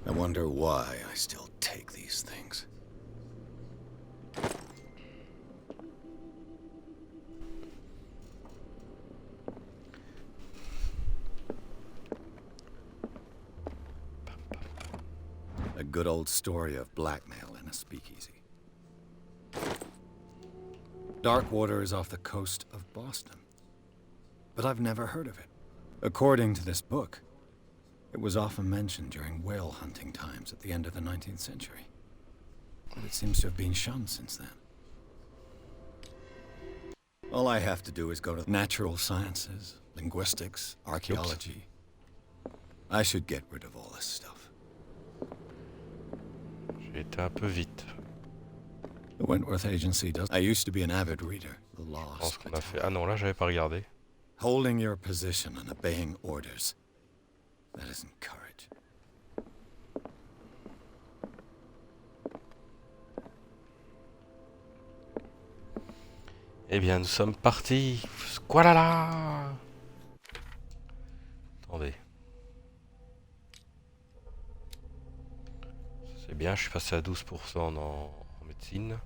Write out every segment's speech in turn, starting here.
I wonder why I still take these things. A good old story of blackmail in a speakeasy. Darkwater is off the coast of Boston, but I've never heard of it. According to this book, it was often mentioned during whale hunting times at the end of the 19th century. But it seems to have been shunned since then. All I have to do is go to natural sciences, linguistics, archaeology. I should get rid of all this stuff. J'ai été un peu vite. The Wentworth Agency does. I used to be an avid reader. The Je pense lost. qu'on a fait... Ah non, là j'avais pas regardé. Holding your position and obeying orders. That isn't courage. Eh bien, nous sommes partis. Squalala. Attendez. C'est bien, je suis passé à 12% en médecine.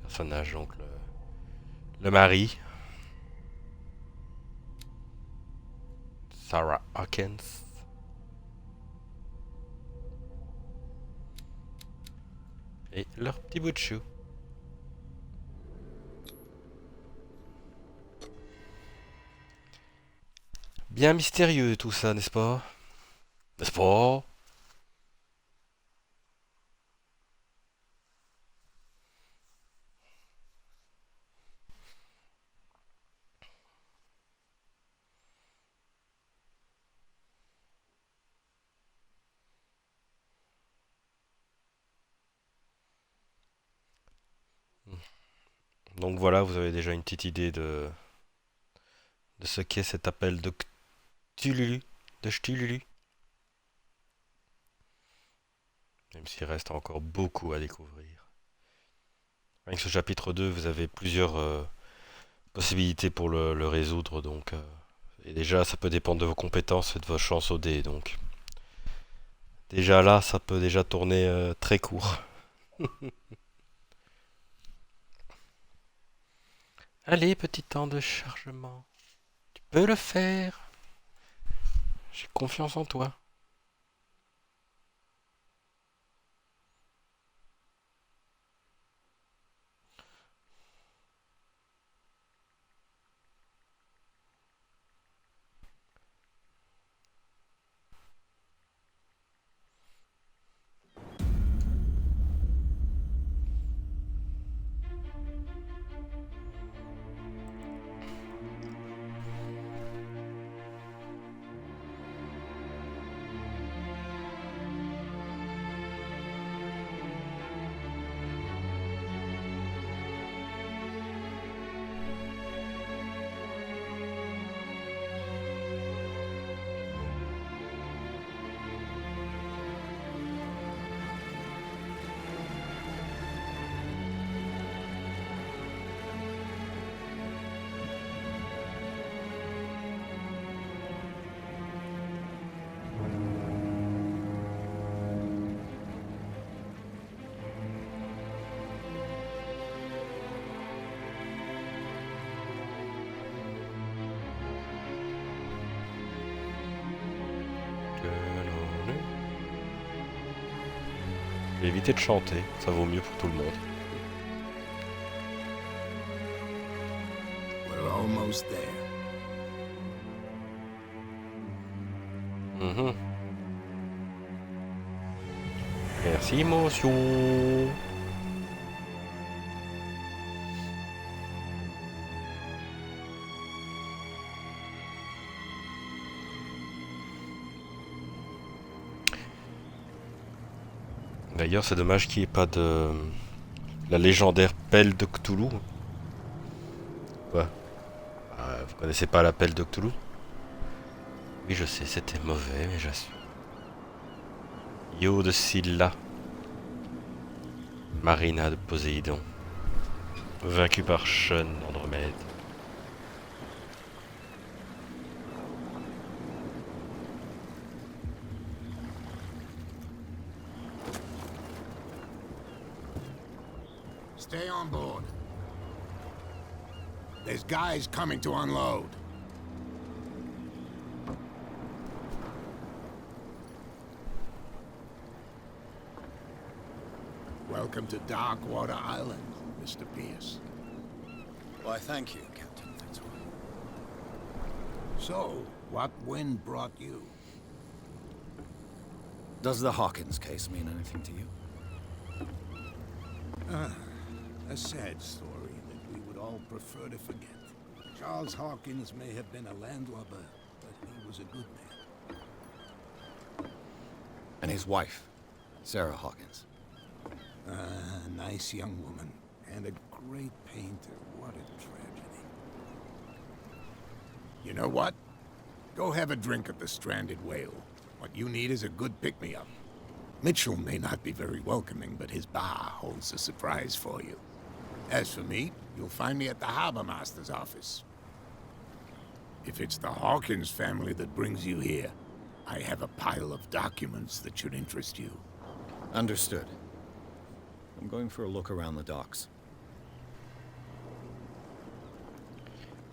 Personnage, donc le mari. Sarah Hawkins. Et leur petit bout de chou. Bien mystérieux tout ça, n'est-ce pas? N'est-ce pas? Donc voilà, vous avez déjà une petite idée de ce qu'est cet appel de Cthulhu, de Cthulhu. Même s'il reste encore beaucoup à découvrir. Avec ce chapitre 2, vous avez plusieurs possibilités pour le résoudre, donc et déjà ça peut dépendre de vos compétences et de vos chances au dé, donc déjà là ça peut déjà tourner très court. Allez, petit temps de chargement, tu peux le faire, j'ai confiance en toi. Évitez de chanter, ça vaut mieux pour tout le monde. We're almost there. Merci, monsieur. D'ailleurs, c'est dommage qu'il n'y ait pas de la légendaire pelle de Cthulhu. Quoi? Vous connaissez pas la pelle de Cthulhu? Oui, je sais, c'était mauvais, mais j'assume. Yo de Scylla. Marina de Poséidon. Vaincu par Sean d'Andromède. Stay on board. There's guys coming to unload. Welcome to Darkwater Island, Mr. Pierce. Why, thank you, Captain Fitzroy. So, what wind brought you? Does the Hawkins case mean anything to you? A sad story that we would all prefer to forget. Charles Hawkins may have been a landlubber, but he was a good man. And his wife, Sarah Hawkins. A nice young woman, and a great painter. What a tragedy. You know what? Go have a drink at the Stranded Whale. What you need is a good pick-me-up. Mitchell may not be very welcoming, but his bar holds a surprise for you. As for me, you'll find me at the Harbor Master's office. If it's the Hawkins family that brings you here, I have a pile of documents that should interest you. Understood. I'm going for a look around the docks.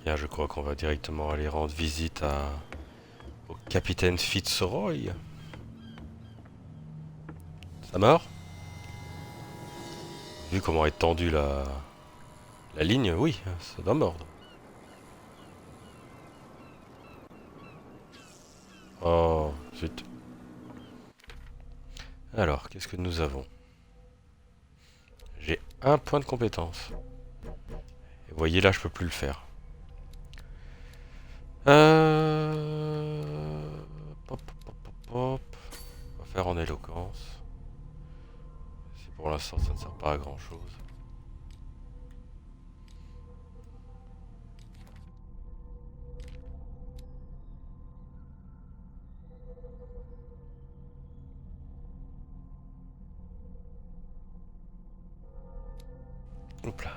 Bien, je crois qu'on va directement aller rendre visite au capitaine Fitzroy. Ça mord? Vu comment est tendue la ligne, oui, ça doit mordre. Oh, zut. Alors, qu'est-ce que nous avons? J'ai un point de compétence. Et vous voyez, là, je peux plus le faire. Pop, pop, pop, pop, pop. On va faire en éloquence. Si pour l'instant, ça ne sert pas à grand-chose. Hop là.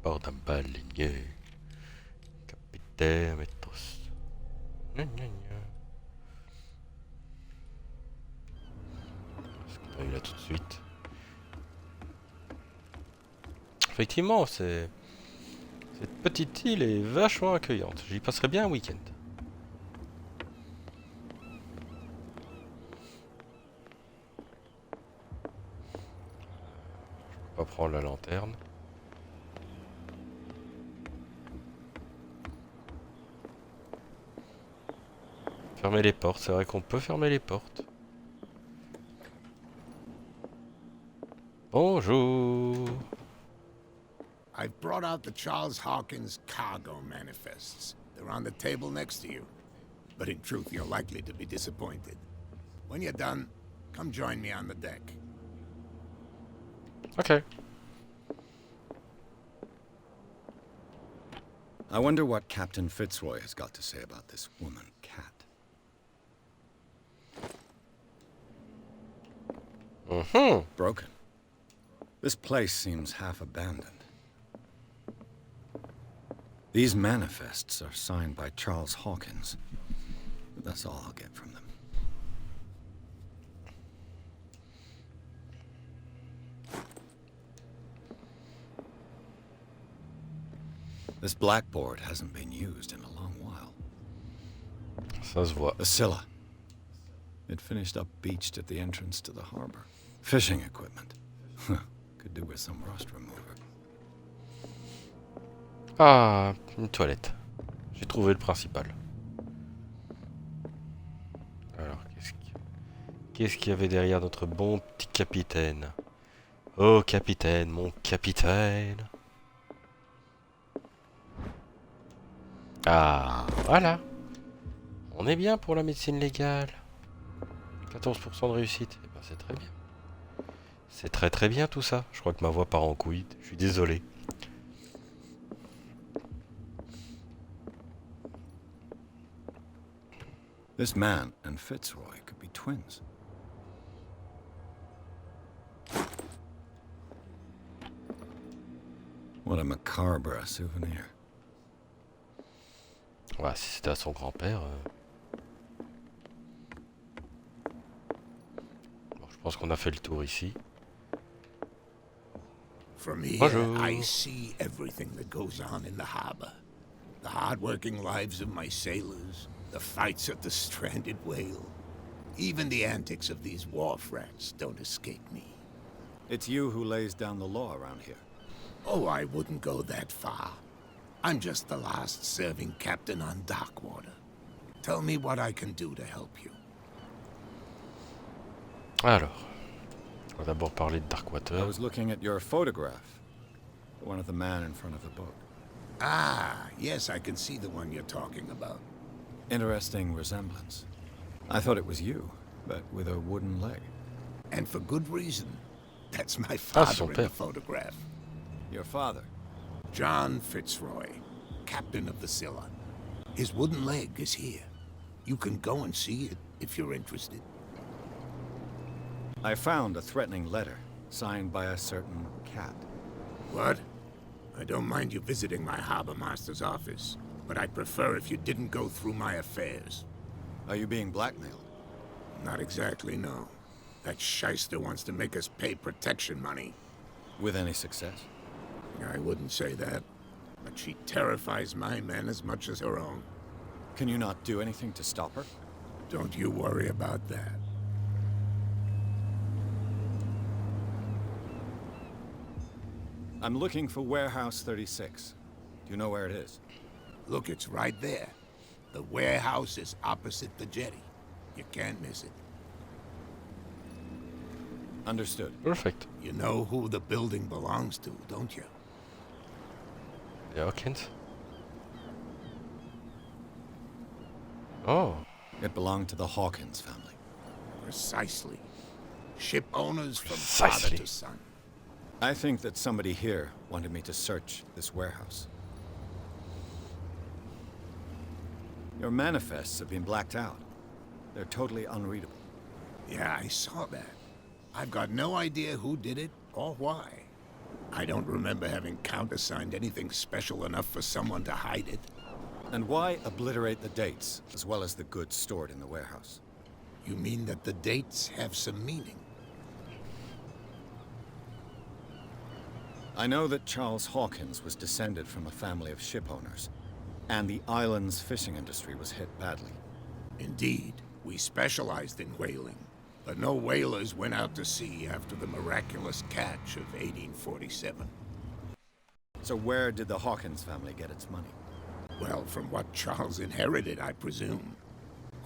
Bord d'un baleinier. Capitaine Métos. Gna gna gna. Ce qu'on a eu là tout de suite. Effectivement, cette petite île est vachement accueillante. J'y passerai bien un week-end. On va prendre la lanterne. Fermer les portes, c'est vrai qu'on peut fermer les portes. Bonjour. I've brought out the Charles Hawkins cargo manifests. They're on the table next to you. But in truth, you're likely to be disappointed. When you're done, come join me on the deck. Okay. I wonder what Captain Fitzroy has got to say about this woman cat. Broken. This place seems half abandoned. These manifests are signed by Charles Hawkins. But that's all I'll get from them. This blackboard hasn't been used in a long while. Ça se voit. The Scylla. It finished up beached at the entrance to the harbor. Fishing equipment. Could do with some rust remover. Ah, une toilette. J'ai trouvé le principal. Alors, qu'est-ce qu'il y avait derrière notre bon petit capitaine? Oh, capitaine, mon capitaine. Ah, voilà. On est bien pour la médecine légale. 14% de réussite. Eh ben, c'est très bien. C'est très très bien tout ça. Je crois que ma voix part en couille. Je suis désolé. This man and Fitzroy could be twins. What a macabre souvenir. Ouais, si c'était à son grand-père. pense qu'on a fait le tour ici. From here, Bonjour. I see everything that goes on in the harbor. The hard-working lives of my sailors, the fights at the stranded whale. Even the antics of these wharf rats don't escape me. It's you who lays down the law around here. Oh, I wouldn't go that far. I'm just the last serving captain on Darkwater. Tell me what I can do to help you. Alors, on va d'abord parler de I Darkwater. was looking at your photograph. The one of the man in front of the book. Ah, yes, I can see the one you're talking about. Interesting resemblance. I thought it was you, but with a wooden leg. And for good reason. That's my son father in the père. photograph. Your father. John Fitzroy, captain of the Scylla. His wooden leg is here. You can go and see it if you're interested. I found a threatening letter, signed by a certain cat. What? I don't mind you visiting my harbor master's office, but I'd prefer if you didn't go through my affairs. Are you being blackmailed? Not exactly, no. That shyster wants to make us pay protection money. With any success? I wouldn't say that, but she terrifies my men as much as her own. Can you not do anything to stop her? Don't you worry about that. I'm looking for Warehouse 36. Do you know where it is? Look, it's right there. The warehouse is opposite the jetty. You can't miss it. Understood. Perfect. You know who the building belongs to, don't you? The Hawkins. Oh, It belonged to the Hawkins family. Precisely. Ship owners from Precisely. father to son. I think that somebody here wanted me to search this warehouse. Your manifests have been blacked out. They're totally unreadable. Yeah, I saw that. I've got no idea who did it or why. I don't remember having countersigned anything special enough for someone to hide it. And why obliterate the dates, as well as the goods stored in the warehouse? You mean that the dates have some meaning? I know that Charles Hawkins was descended from a family of ship owners, and the island's fishing industry was hit badly. Indeed, we specialized in whaling, but no whalers went out to sea after the miraculous catch of 1847. So where did the Hawkins family get its money? Well, from what Charles inherited, I presume.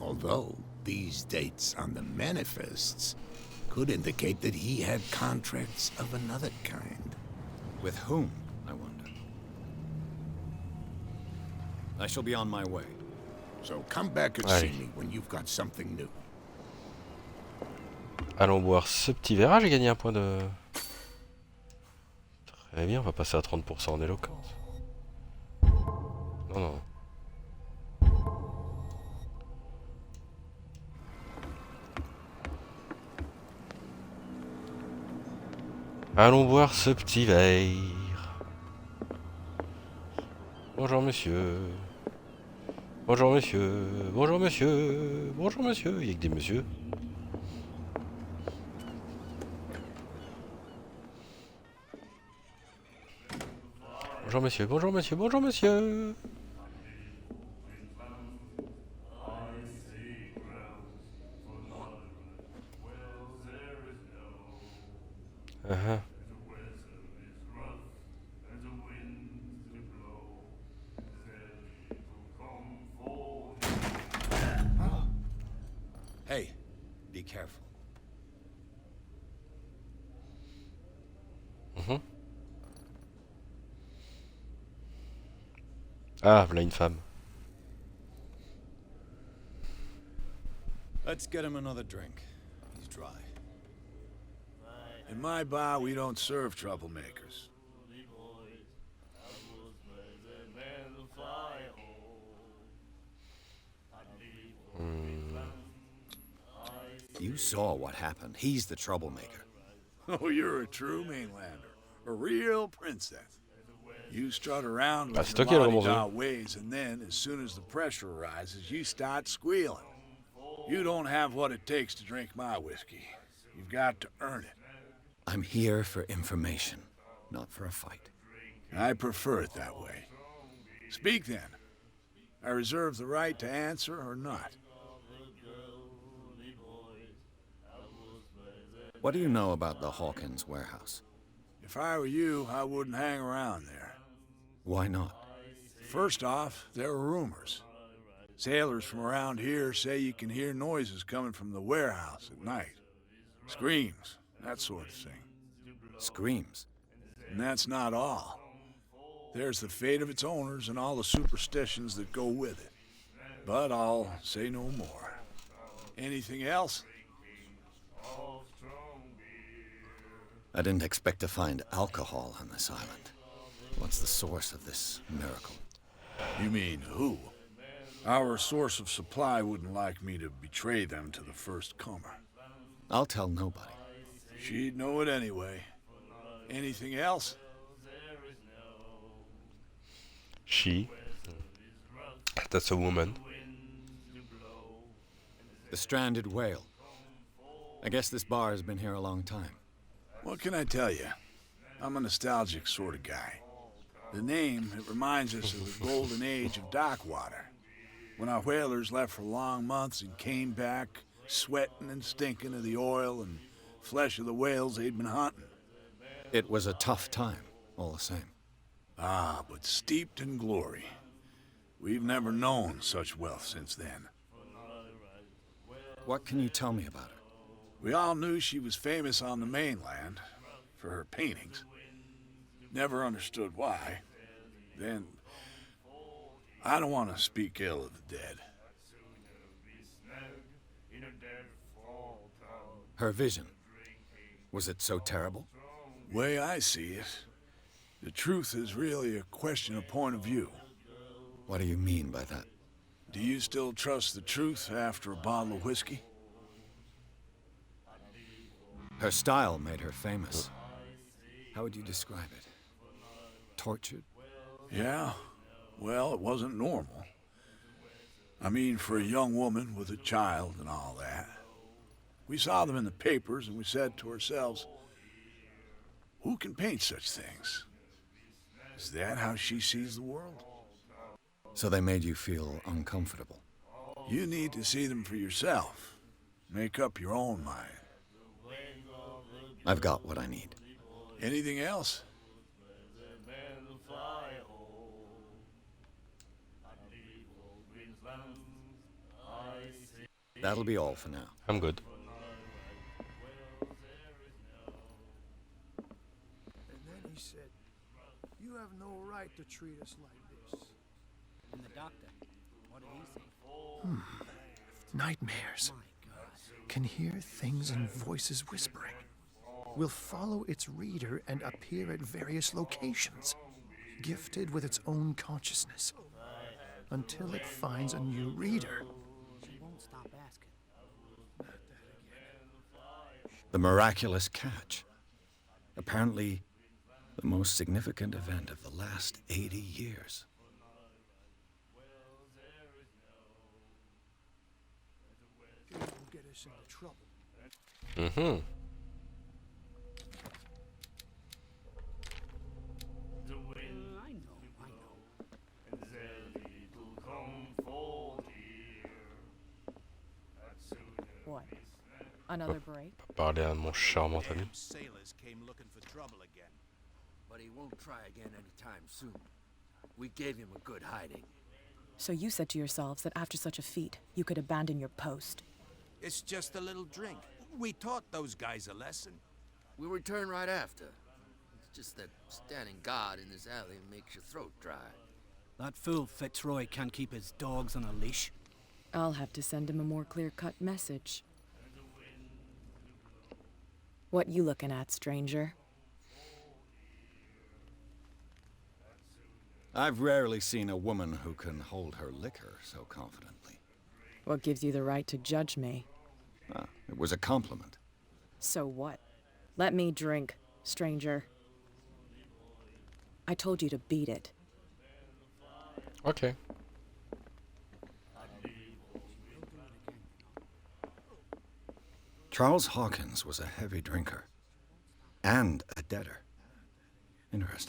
Although, these dates on the manifests could indicate that he had contracts of another kind. With whom, I wonder? I shall be on my way. So come back and Allez. see me when you've got something new. allons boire ce petit verre. Ah, j'ai gagné un point de... Très bien, on va passer à 30% en éloquence. Non, non. Allons boire ce petit verre. Bonjour monsieur. Bonjour monsieur. Bonjour monsieur. Bonjour monsieur. Il n'y a que des messieurs. Bonjour monsieur. Bonjour monsieur. Bonjour monsieur. Uh-huh. Hey, be careful. Mhm. Ah, voilà une femme. Let's get him another drink. He's dry. In my bar, we don't serve troublemakers. You saw what happened. He's the troublemaker. Oh, you're a true mainlander. A real princess. You strut around Ah, with c'est your toi qui l'as la-di-da remonté. ways, and then, as soon as the pressure rises, you start squealing. You don't have what it takes to drink my whiskey. You've got to earn it. I'm here for information, not for a fight. I prefer it that way. Speak then. I reserve the right to answer or not. What do you know about the Hawkins warehouse? If I were you, I wouldn't hang around there. Why not? First off, there are rumors. Sailors from around here say you can hear noises coming from the warehouse at night. Screams, that sort of thing. Screams. And that's not all. There's the fate of its owners and all the superstitions that go with it. But I'll say no more. Anything else? I didn't expect to find alcohol on this island. What's the source of this miracle? You mean who? Our source of supply wouldn't like me to betray them to the first comer. I'll tell nobody. She'd know it anyway. Anything else? She. That's a woman. The stranded whale. I guess this bar has been here a long time. What can I tell you? I'm a nostalgic sort of guy. The name, it reminds us of the golden age of dock water. When our whalers left for long months and came back, sweating and stinking of the oil and flesh of the whales they'd been hunting. It was a tough time, all the same. Ah, but steeped in glory. We've never known such wealth since then. What can you tell me about her? We all knew she was famous on the mainland for her paintings. Never understood why. Then, I don't want to speak ill of the dead. Her vision. Was it so terrible? Way I see it, the truth is really a question of point of view. What do you mean by that? Do you still trust the truth after a bottle of whiskey? Her style made her famous. How would you describe it? Tortured? Yeah, well, it wasn't normal. I mean, for a young woman with a child and all that. We saw them in the papers and we said to ourselves, who can paint such things? Is that how she sees the world? So they made you feel uncomfortable. You need to see them for yourself. Make up your own mind. I've got what I need. Anything else? That'll be all for now. I'm good. And then he said, "You have no right to treat us like this." And the doctor, what did he say? Nightmares. Can hear things and voices whispering. Will follow its reader and appear at various locations, gifted with its own consciousness, until it finds a new reader. She won't stop asking. The miraculous catch. Apparently, the most significant event of the last 80 years. It will get us into trouble. Mhm. I know. What? Another break? Pas parler à mon charmant ami. Sailors came looking for trouble again. But he won't try again anytime soon. We gave him a good hiding. So you said to yourselves that after such a feat, you could abandon your post. It's just a little drink. We taught those guys a lesson. We'll return right after. It's just that standing guard in this alley makes your throat dry. That fool Fitzroy can't keep his dogs on a leash. I'll have to send him a more clear-cut message. What you looking at, stranger? I've rarely seen a woman who can hold her liquor so confidently. What gives you the right to judge me? Ah, it was a compliment. So what? Let me drink, stranger. I told you to beat it. Ok. Charles Hawkins was a heavy drinker. And a debtor. Interesting.